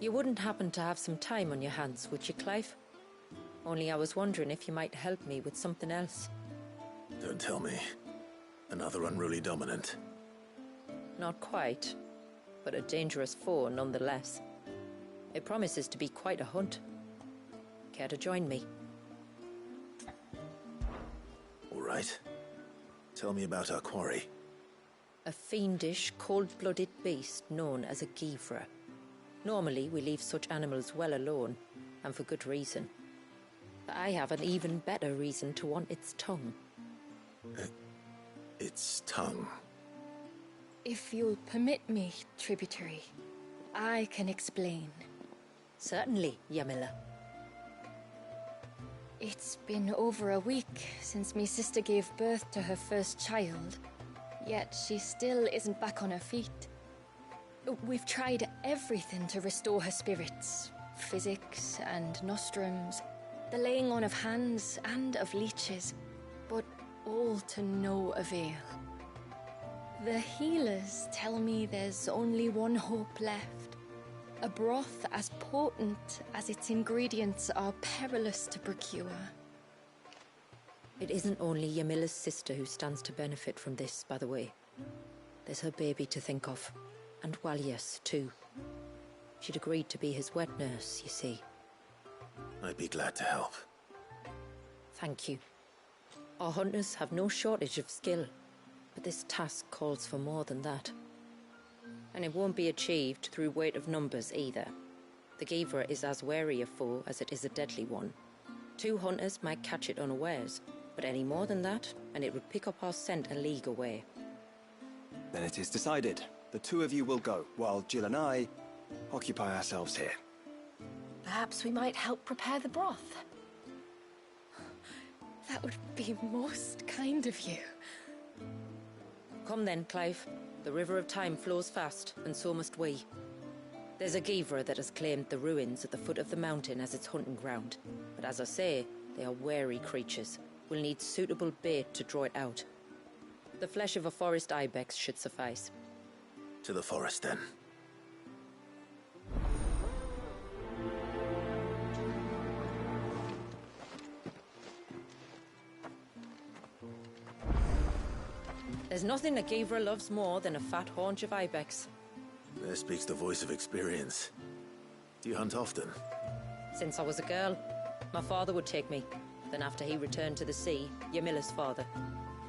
You wouldn't happen to have some time on your hands, would you, Clive? Only I was wondering if you might help me with something else. Don't tell me. Another unruly dominant. Not quite, but a dangerous foe nonetheless. It promises to be quite a hunt. Care to join me? All right. Tell me about our quarry. A fiendish, cold-blooded beast known as a givre. Normally, we leave such animals well alone, and for good reason. But I have an even better reason to want its tongue. Its tongue? If you'll permit me, tributary, I can explain. Certainly, Yamila. It's been over a week since me sister gave birth to her first child, yet she still isn't back on her feet. We've tried everything to restore her spirits. Physics and nostrums, the laying on of hands and of leeches, but all to no avail. The healers tell me there's only one hope left. A broth as potent as its ingredients are perilous to procure. It isn't only Yamila's sister who stands to benefit from this, by the way. There's her baby to think of, and Walias, too. She'd agreed to be his wet nurse, you see. I'd be glad to help. Thank you. Our hunters have no shortage of skill, but this task calls for more than that. And it won't be achieved through weight of numbers either. The Givre is as wary a foe as it is a deadly one. 2 hunters might catch it unawares, but any more than that, and it would pick up our scent a league away. Then it is decided. The 2 of you will go, while Jill and I occupy ourselves here. Perhaps we might help prepare the broth. That would be most kind of you. Come then, Clive. The river of time flows fast, and so must we. There's a Givre that has claimed the ruins at the foot of the mountain as its hunting ground. But as I say, they are wary creatures. We'll need suitable bait to draw it out. The flesh of a forest ibex should suffice. To the forest, then. There's nothing a Givre loves more than a fat haunch of ibex. There speaks the voice of experience. Do you hunt often? Since I was a girl, my father would take me. Then after he returned to the sea, Yamila's father.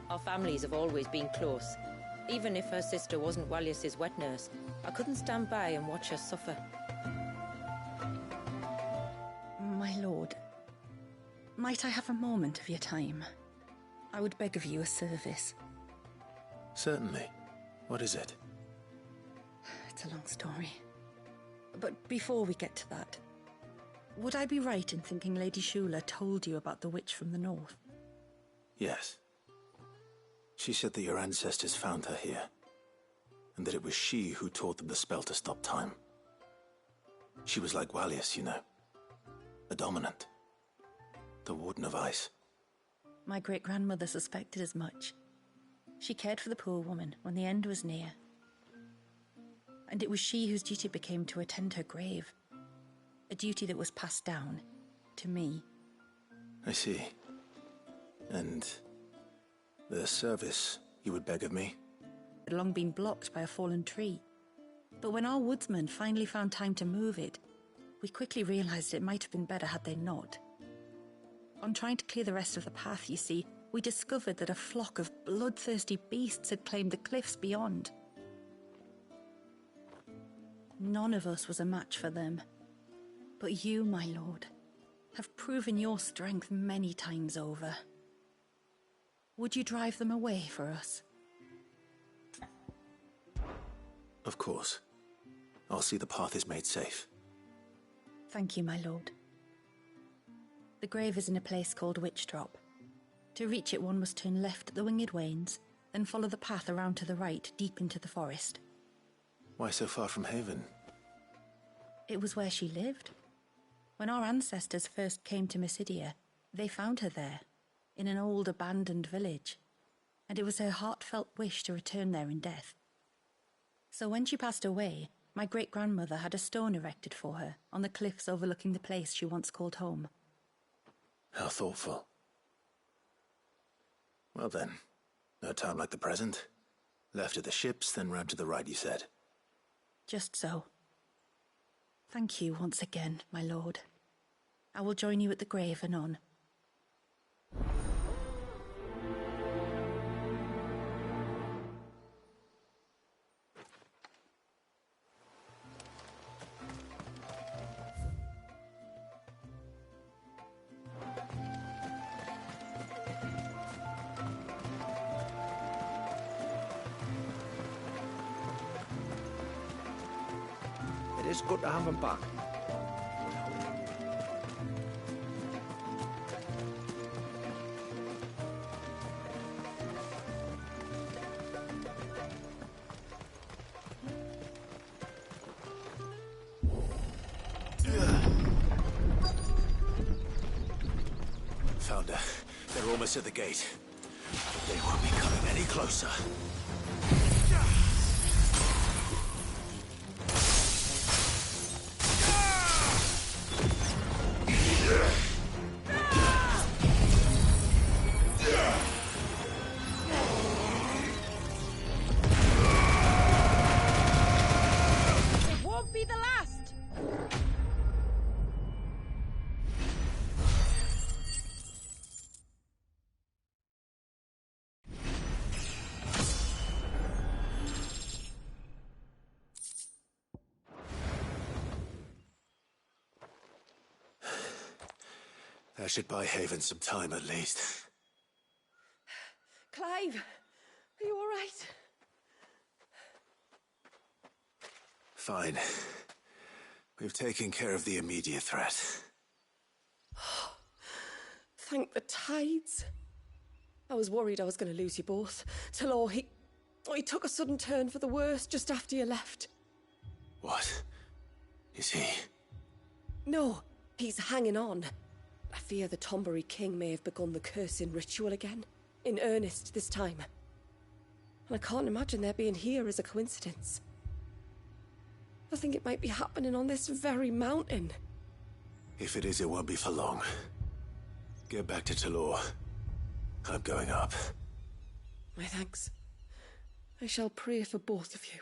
Our families have always been close. Even if her sister wasn't Walias's wet nurse, I couldn't stand by and watch her suffer. My lord, might I have a moment of your time? I would beg of you a service. Certainly. What is it? It's a long story. But before we get to that, would I be right in thinking Lady Shula told you about the witch from the north? Yes. She said that your ancestors found her here, and that it was she who taught them the spell to stop time. She was like Walias, you know. A dominant. The Warden of Ice. My great-grandmother suspected as much. She cared for the poor woman when the end was near. And it was she whose duty became to attend her grave. A duty that was passed down to me. I see. And the service you would beg of me? It had long been blocked by a fallen tree. But when our woodsmen finally found time to move it, we quickly realized it might have been better had they not. On trying to clear the rest of the path, you see, we discovered that a flock of bloodthirsty beasts had claimed the cliffs beyond. None of us was a match for them. But you, my lord, have proven your strength many times over. Would you drive them away for us? Of course. I'll see the path is made safe. Thank you, my lord. The grave is in a place called Witch Drop. To reach it, one must turn left at the Winged Wains, then follow the path around to the right, deep into the forest. Why so far from Haven? It was where she lived. When our ancestors first came to Mysidia, they found her there, in an old abandoned village, and it was her heartfelt wish to return there in death. So when she passed away, My great-grandmother had a stone erected for her on the cliffs overlooking the place she once called home. How thoughtful. Well then, no time like the present. Left at the ships, then round to the right, you said. Just so. Thank you once again, my lord. I will join you at the grave anon. It is good to have him back. Found her. They're almost at the gate. But they won't be coming any closer. That should buy Haven some time, at least. Clive, are you all right? Fine. We've taken care of the immediate threat. Thank the tides. I was worried I was going to lose you both. Talor, he took a sudden turn for the worse just after you left. What? Is he? No, he's hanging on. I fear the Tombury King may have begun the cursing ritual again. In earnest this time. And I can't imagine their being here as a coincidence. I think it might be happening on this very mountain. If it is, it won't be for long. Get back to Talor. I'm going up. My thanks. I shall pray for both of you.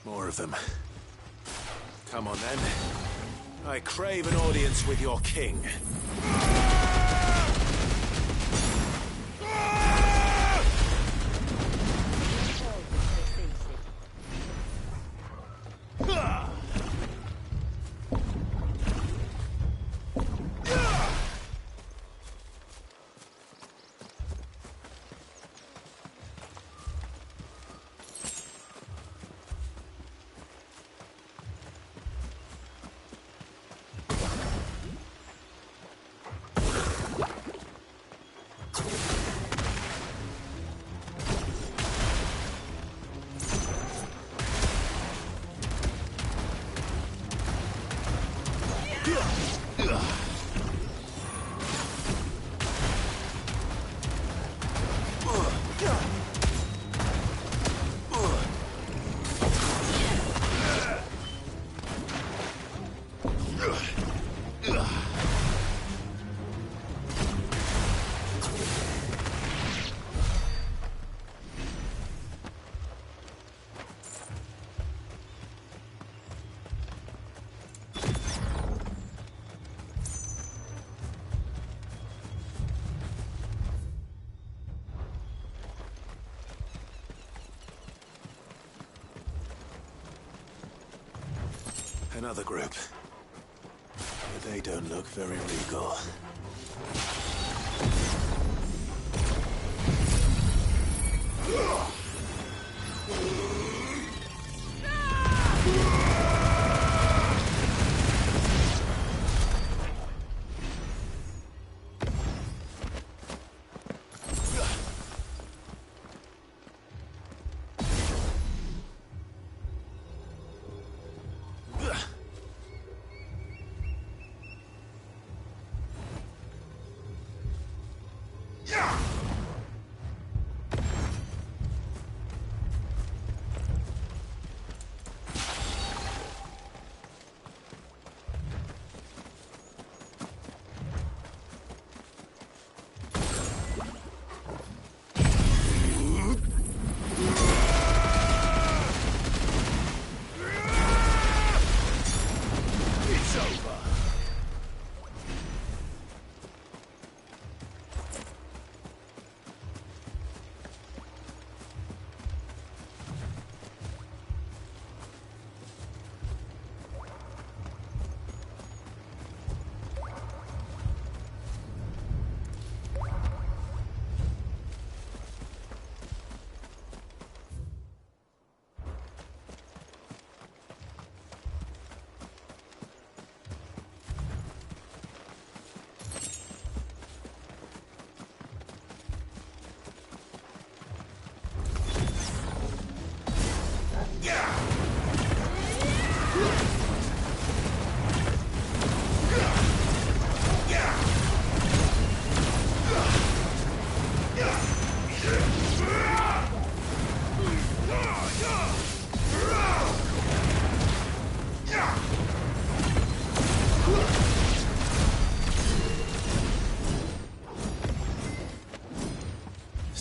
More of them. Come on, then. I crave an audience with your king. Another group. But they don't look very legal.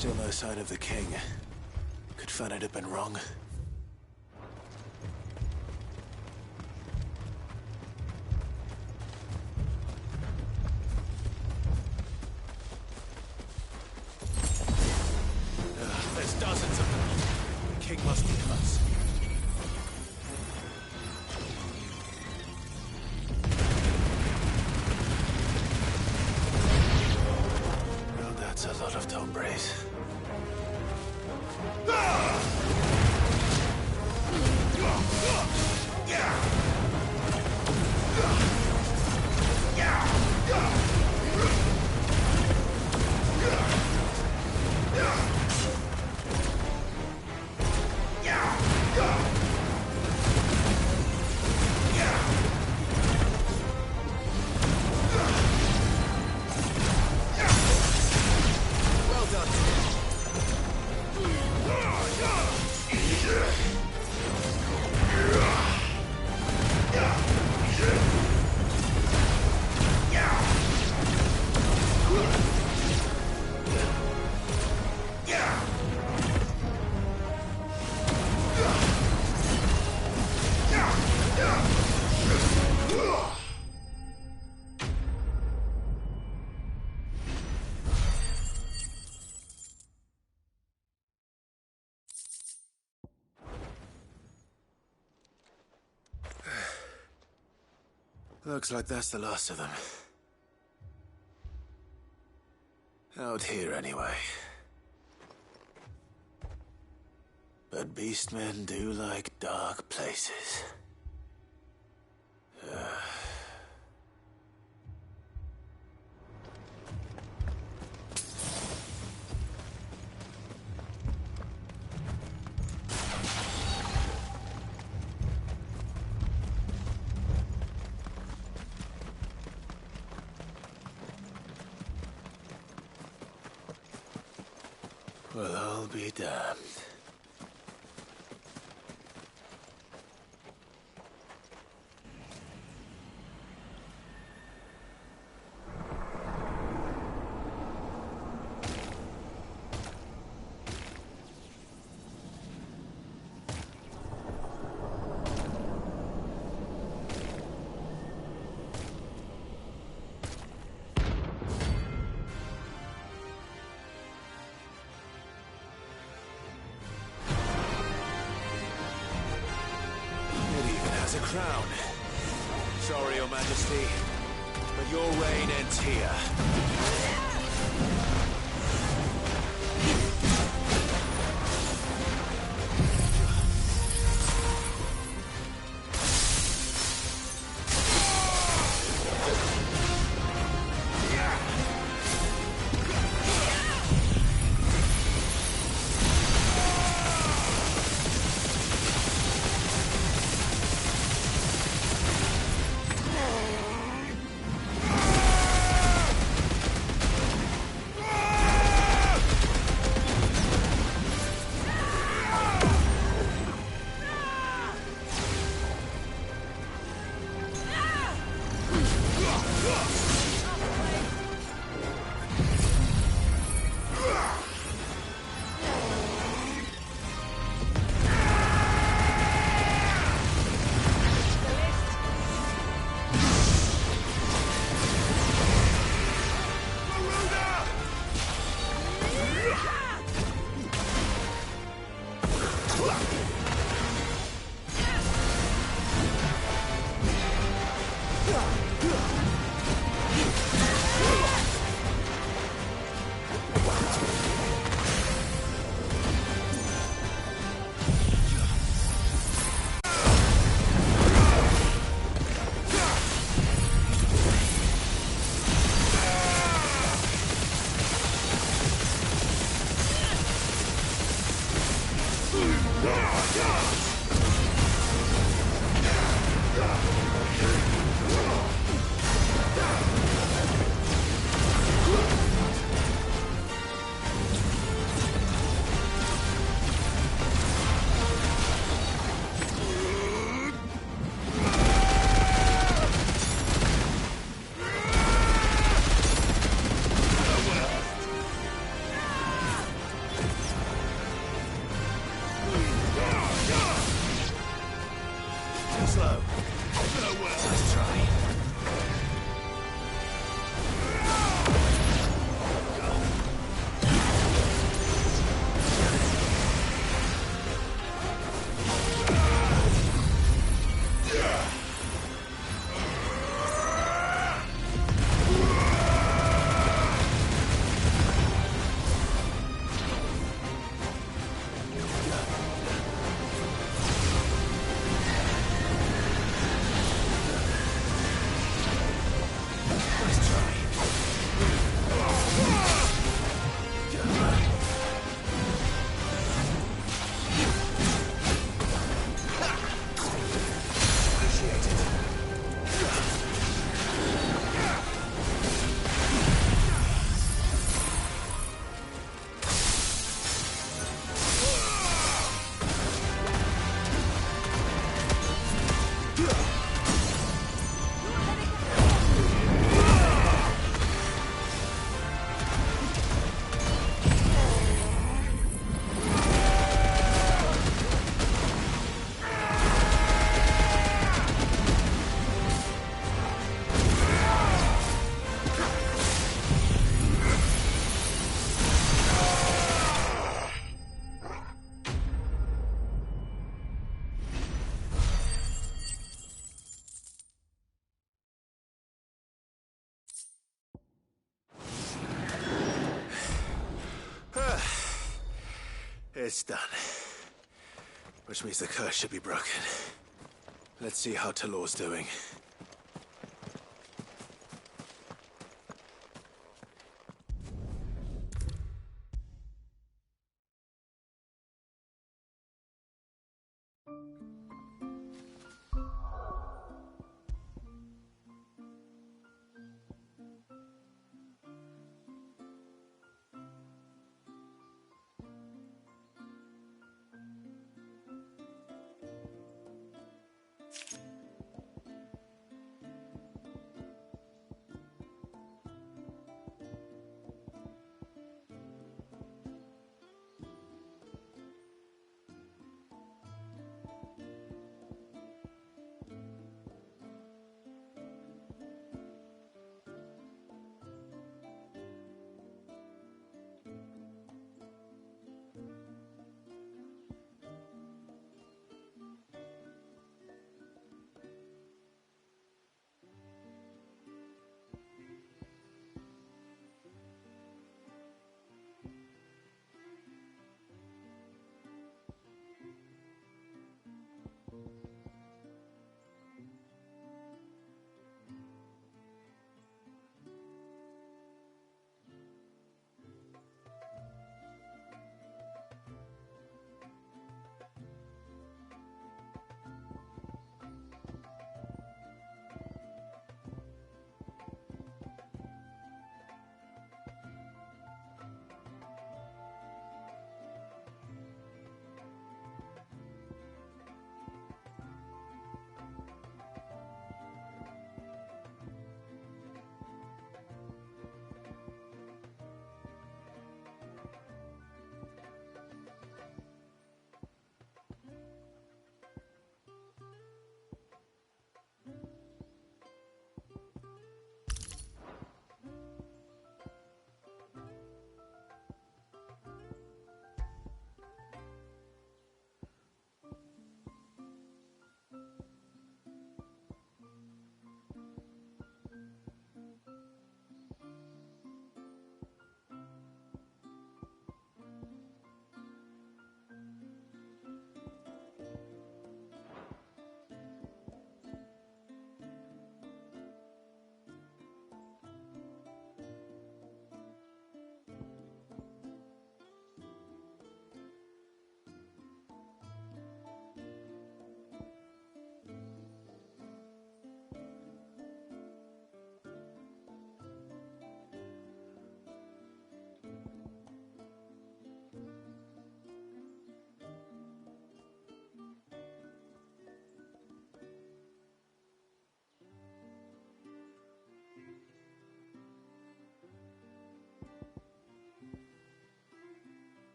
Still no sign of the king. Could Fanad have been wrong? There's dozens of them. The king must be close. Well, that's a lot of Tombres. Looks like that's the last of them. Out here, anyway. But beastmen do like dark places. Well, I'll be damned. A crown. Sorry, Your Majesty, but your reign ends here. It's done. Which means the curse should be broken. Let's see how Talor's doing.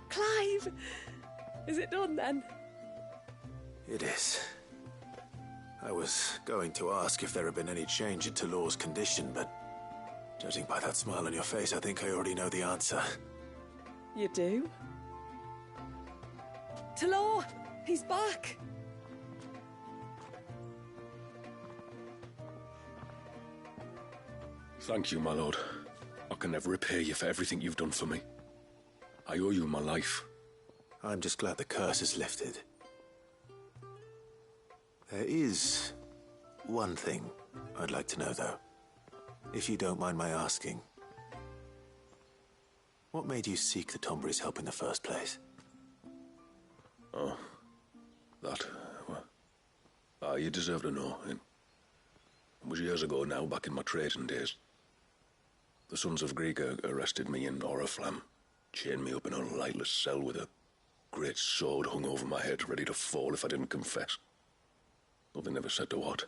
Clive! Is it done then? It is. I was going to ask if there had been any change in Talor's condition, but judging by that smile on your face, I think I already know the answer. You do? Talor! He's back! Thank you, my lord. I can never repay you for everything you've done for me. I owe you my life. I'm just glad the curse is lifted. There is one thing I'd like to know, though. If you don't mind my asking. What made you seek the Tombury's help in the first place? Oh, that, well, you deserve to know. It was years ago now, back in my trading days. The Sons of Greek arrested me in Oriflamme, chained me up in a lightless cell with a great sword hung over my head, ready to fall if I didn't confess. Though they never said to what.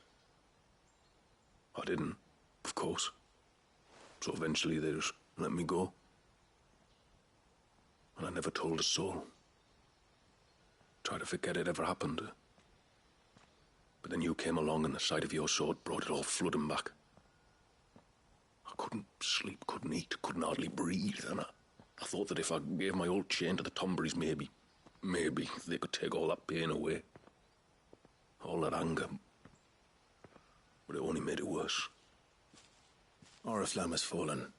I didn't, of course. So eventually they just let me go. And I never told a soul. Tried to forget it ever happened. But then you came along and the sight of your sword brought it all flooding back. I I couldn't sleep, couldn't eat, couldn't hardly breathe, and I thought that if I gave my old chain to the Tomberries, maybe they could take all that pain away. All that anger. But it only made it worse. Oriflamme has fallen.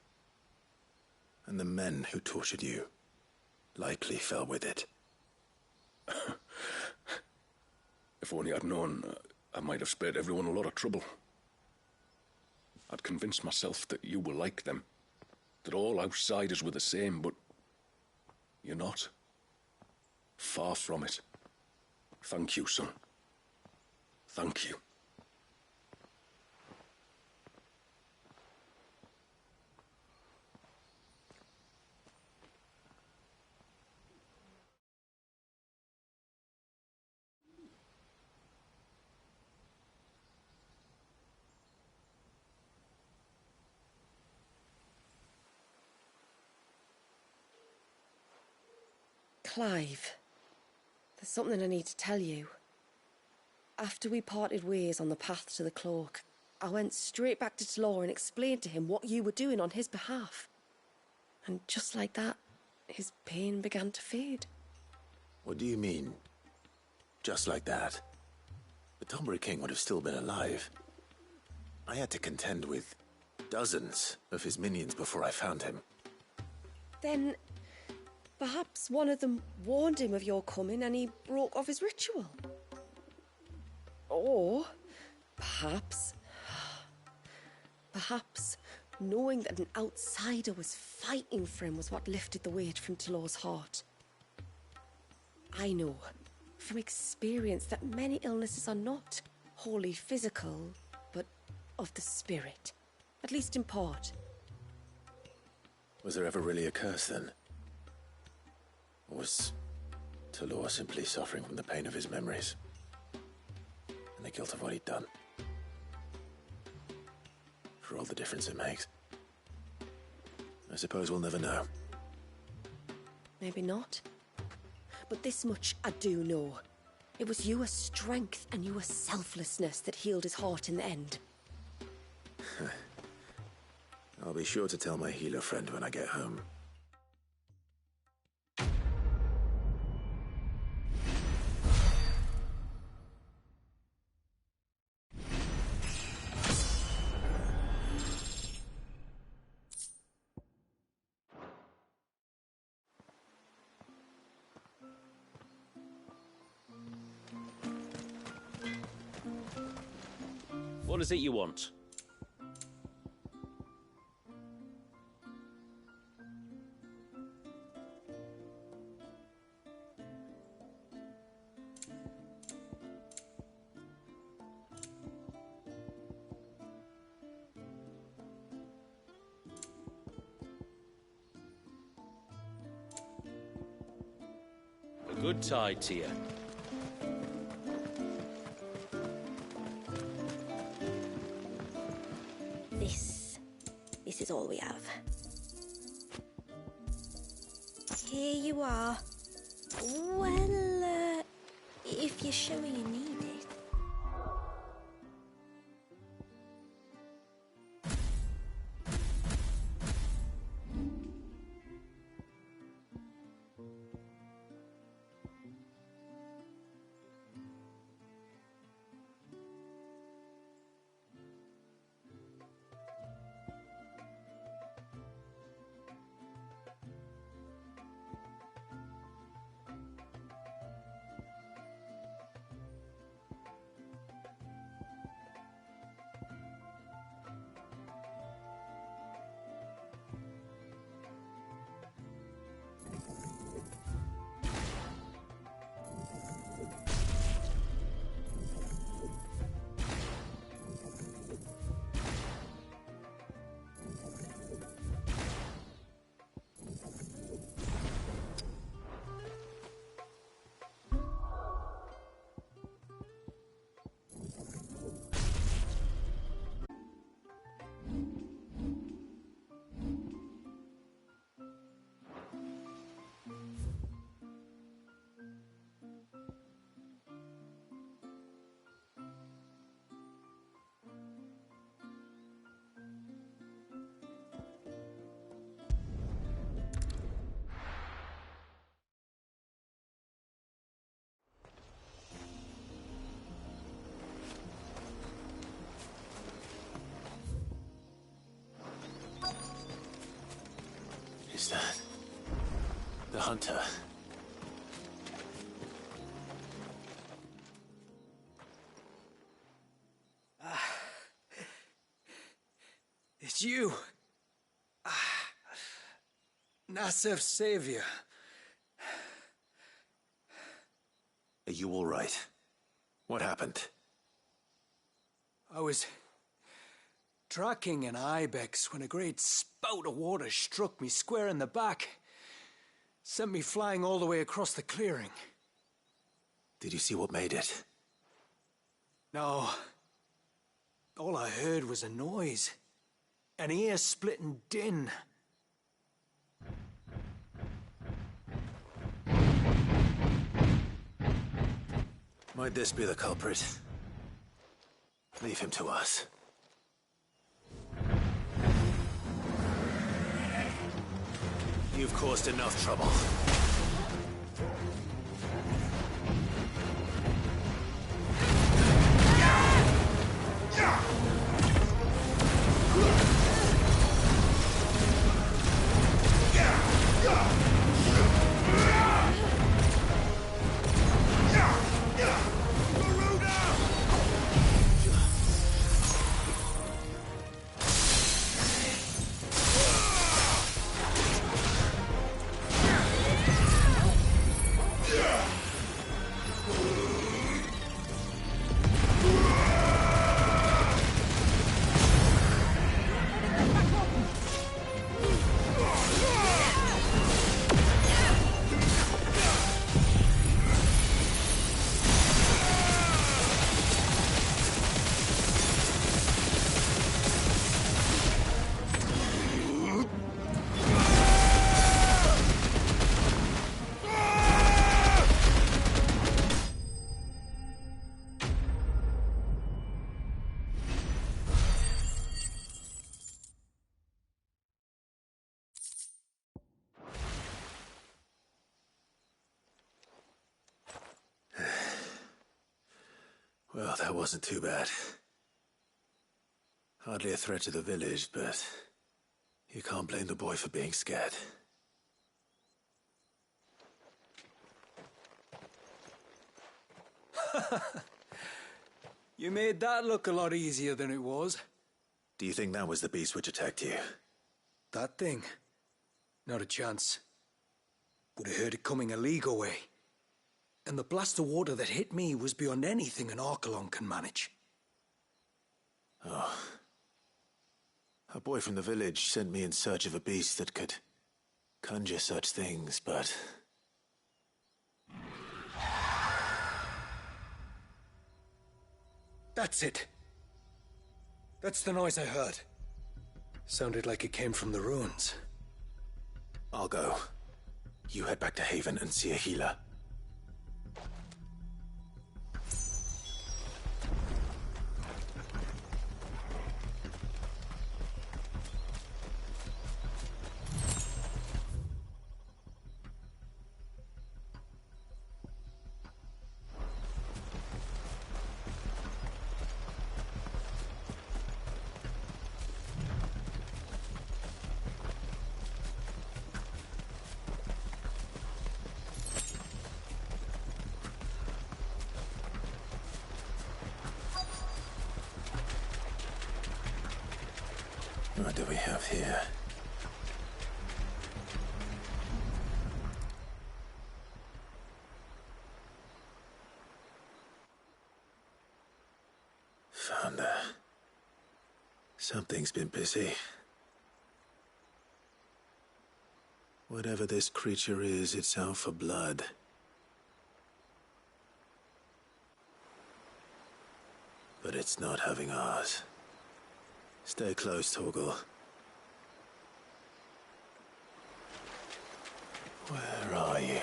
And the men who tortured you likely fell with it. If only I'd known, I might have spared everyone a lot of trouble. I'd convinced myself that you were like them, that all outsiders were the same, but you're not. Far from it. Thank you, son. Thank you. Clive, there's something I need to tell you. After we parted ways on the path to the cloak, I went straight back to Tlor and explained to him what you were doing on his behalf. And just like that, his pain began to fade. What do you mean? Just like that? The Tombury King would have still been alive. I had to contend with dozens of his minions before I found him. Then perhaps one of them warned him of your coming and he broke off his ritual. Or perhaps knowing that an outsider was fighting for him was what lifted the weight from Tlor's heart. I know from experience that many illnesses are not wholly physical, but of the spirit, at least in part. Was there ever really a curse then? Or was Tlor simply suffering from the pain of his memories? And the guilt of what he'd done? For all the difference it makes. I suppose we'll never know. Maybe not. But this much I do know. It was your strength and your selflessness that healed his heart in the end. I'll be sure to tell my healer friend when I get home. What is it you want? A good tide to you. This is all we have. Here you are. Well, if you're sure you need it. hunter. It's you. Nasef's savior. Are you all right? What happened? I was tracking an ibex when a great spout of water struck me square in the back. Sent me flying all the way across the clearing. Did you see what made it? No. All I heard was a noise. An ear-splitting din. Might this be the culprit? Leave him to us. You've caused enough trouble. Well, that wasn't too bad. Hardly a threat to the village, but you can't blame the boy for being scared. You made that look a lot easier than it was. Do you think that was the beast which attacked you? That thing? Not a chance. Would have heard it coming a league away. And the blast of water that hit me was beyond anything an Archelon can manage. Oh. A boy from the village sent me in search of a beast that could conjure such things, but... That's it. That's the noise I heard. Sounded like it came from the ruins. I'll go. You head back to Haven and see a healer. What do we have here? Found her. Something's been busy. Whatever this creature is, it's out for blood. But it's not having ours. Stay close, Torgal. Where are you?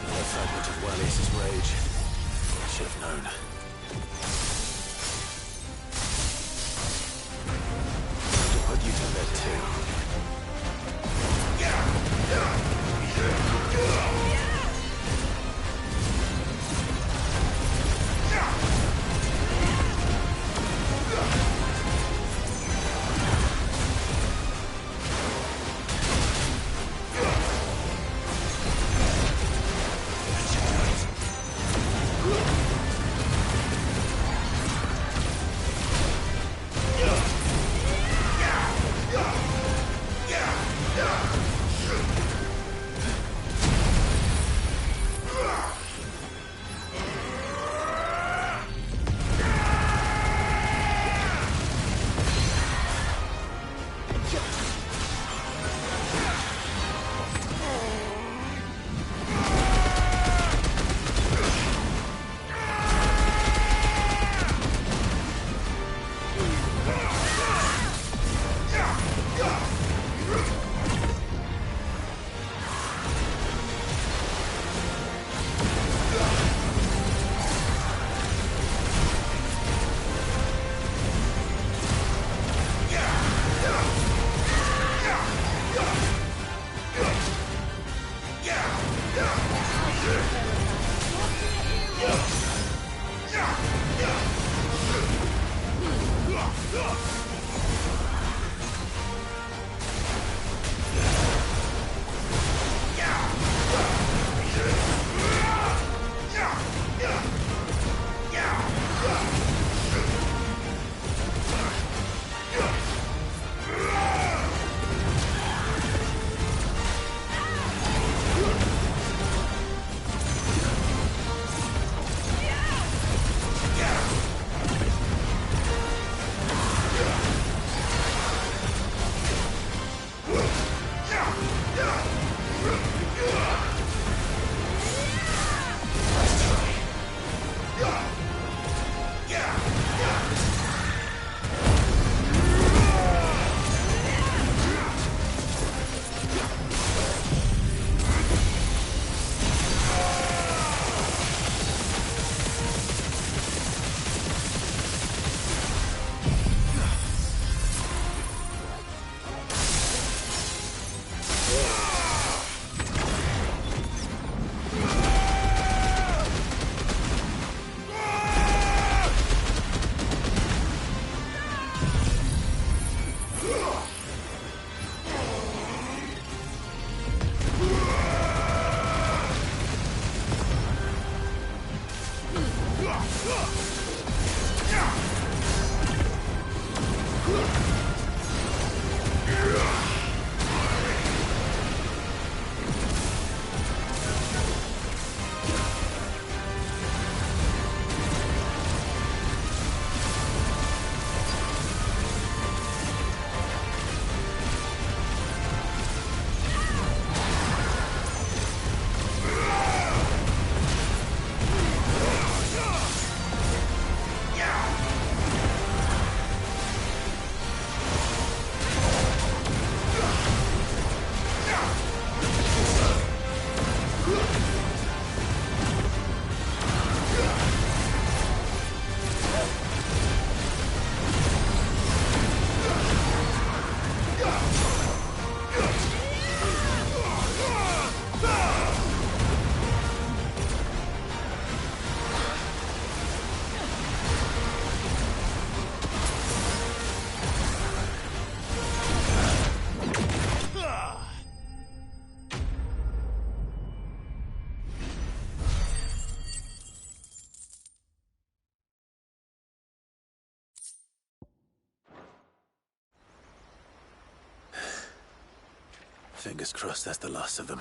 Another fragment of Wallis's rage. Should have known. Time to put Fingers crossed that's the last of them.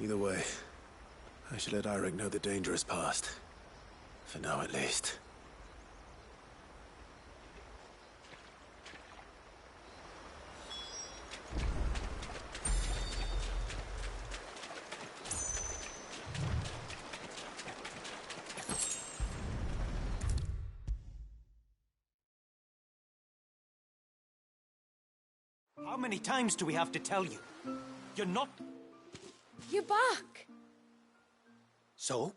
Either way, I should let Eirik know the danger is past. For now, at least. How many times do we have to tell you? You're not... You're back! So?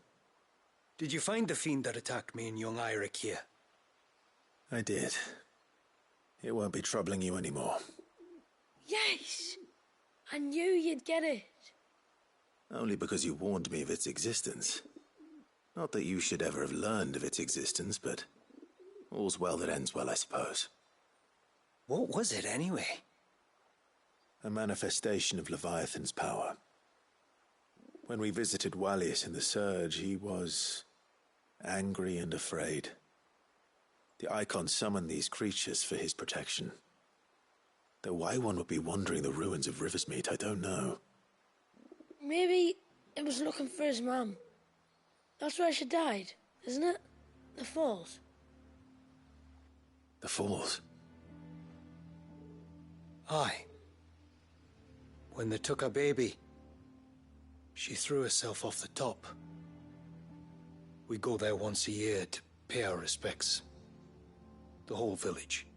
Did you find the fiend that attacked me and young Eirik here? I did. It won't be troubling you anymore. Yes! I knew you'd get it. Only because you warned me of its existence. Not that you should ever have learned of its existence, but all's well that ends well, I suppose. What was it, anyway? A manifestation of Leviathan's power. When we visited Wallius in the Surge, he was angry and afraid. The Icon summoned these creatures for his protection. Though why one would be wandering the ruins of Riversmeet, I don't know. Maybe it was looking for his mum. That's where she died, isn't it? The Falls. The Falls? Aye. When they took her baby, she threw herself off the top. We go there once a year to pay our respects. The whole village.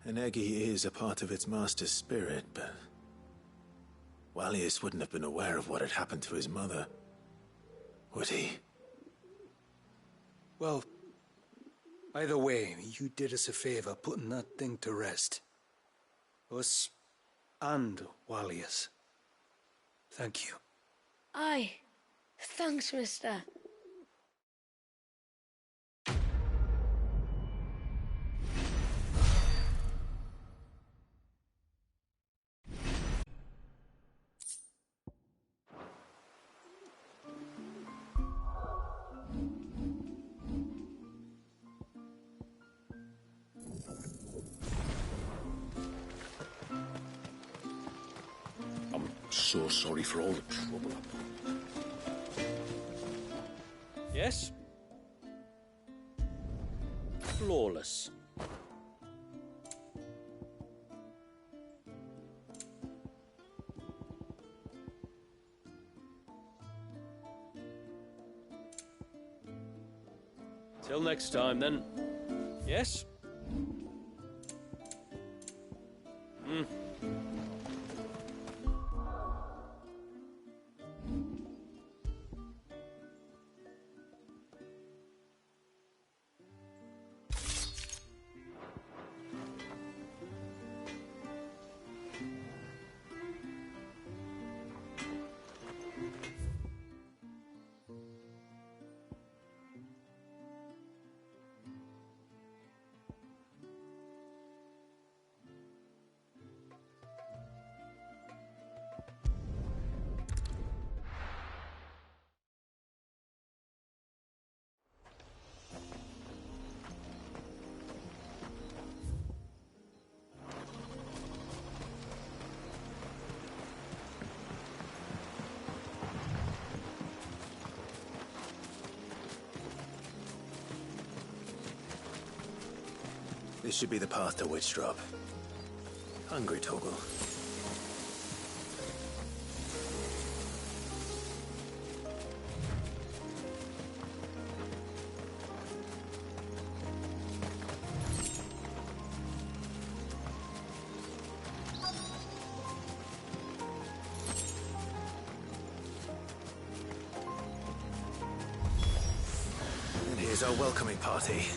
An Eggy is a part of its master's spirit, but Wallius wouldn't have been aware of what had happened to his mother, would he? Well, either way, you did us a favor putting that thing to rest. Us and Wallius. Thank you. Aye. Thanks, mister. So sorry for all the trouble. Yes? Flawless. Till next time, then. Yes? This should be the path to Witchdrop. Hungry, Toggle. And here's our welcoming party.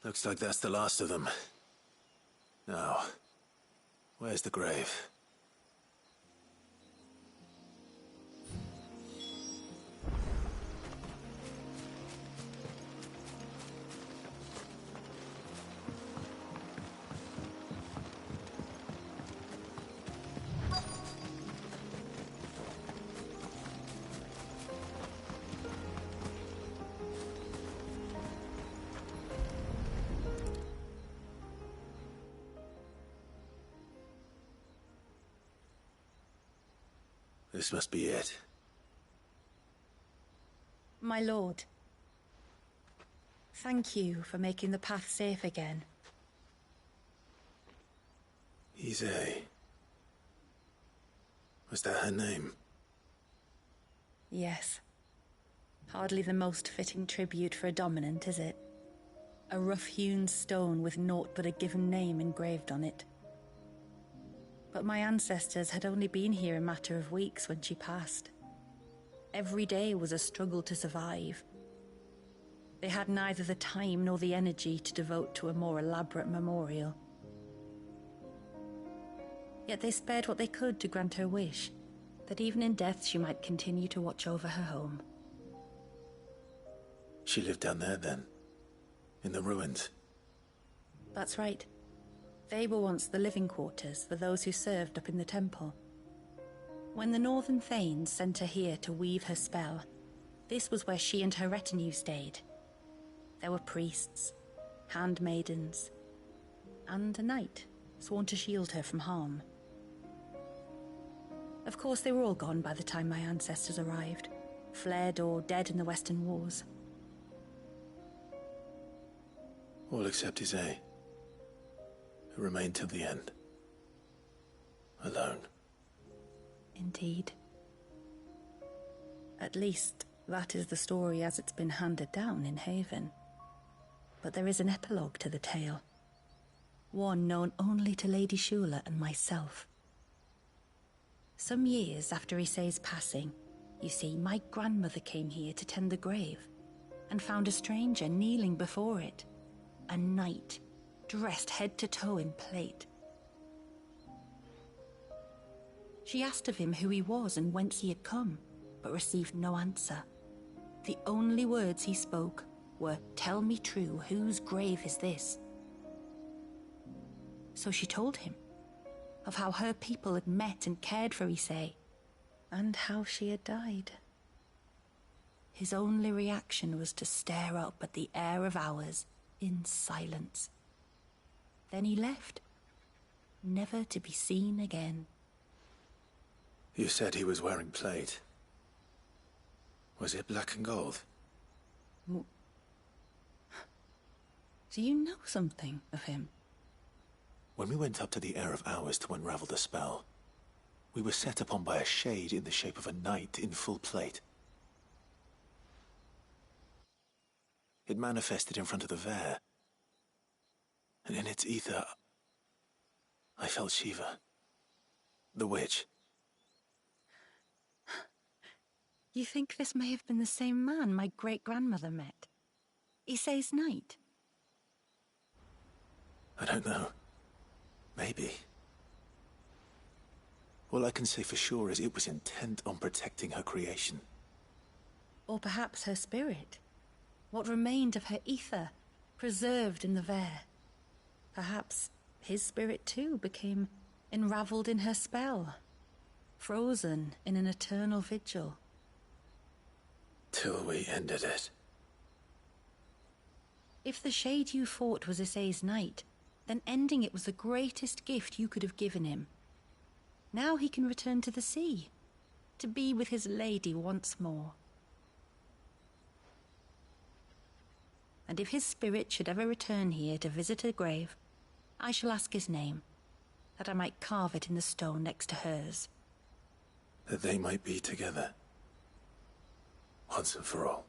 Looks like that's the last of them. Now, where's the grave? This must be it. My lord, thank you for making the path safe again. Ise. Was that her name? Yes. Hardly the most fitting tribute for a dominant, is it? A rough-hewn stone with naught but a given name engraved on it. But my ancestors had only been here a matter of weeks when she passed. Every day was a struggle to survive. They had neither the time nor the energy to devote to a more elaborate memorial. Yet they spared what they could to grant her wish, that even in death she might continue to watch over her home. She lived down there then? In the ruins? That's right. They were once the living quarters for those who served up in the temple. When the Northern Thanes sent her here to weave her spell, this was where she and her retinue stayed. There were priests, handmaidens, and a knight sworn to shield her from harm. Of course, they were all gone by the time my ancestors arrived, fled or dead in the Western Wars. All except Ise, who remained till the end. Alone. Indeed. At least, that is the story as it's been handed down in Haven. But there is an epilogue to the tale. One known only to Lady Shula and myself. Some years after Issei's passing, you see, my grandmother came here to tend the grave and found a stranger kneeling before it. A knight, dressed head to toe in plate. She asked of him who he was and whence he had come, but received no answer. The only words he spoke were, "Tell me true, whose grave is this?" So she told him of how her people had met and cared for Issei, and how she had died. His only reaction was to stare up at the air of hours in silence. Then he left, never to be seen again. You said he was wearing plate. Was it black and gold? Do you know something of him? When we went up to the Air of Hours to unravel the spell, we were set upon by a shade in the shape of a knight in full plate. It manifested in front of the Vare, and in its ether, I felt Shiva, the witch. You think this may have been the same man my great-grandmother met? Issei's knight? I don't know. Maybe. All I can say for sure is it was intent on protecting her creation. Or perhaps her spirit. What remained of her ether, preserved in the Vare. Perhaps his spirit too became enraveled in her spell, frozen in an eternal vigil. Till we ended it. If the shade you fought was Issei's knight, then ending it was the greatest gift you could have given him. Now he can return to the sea, to be with his lady once more. And if his spirit should ever return here to visit her grave, I shall ask his name, that I might carve it in the stone next to hers. That they might be together. Once and for all.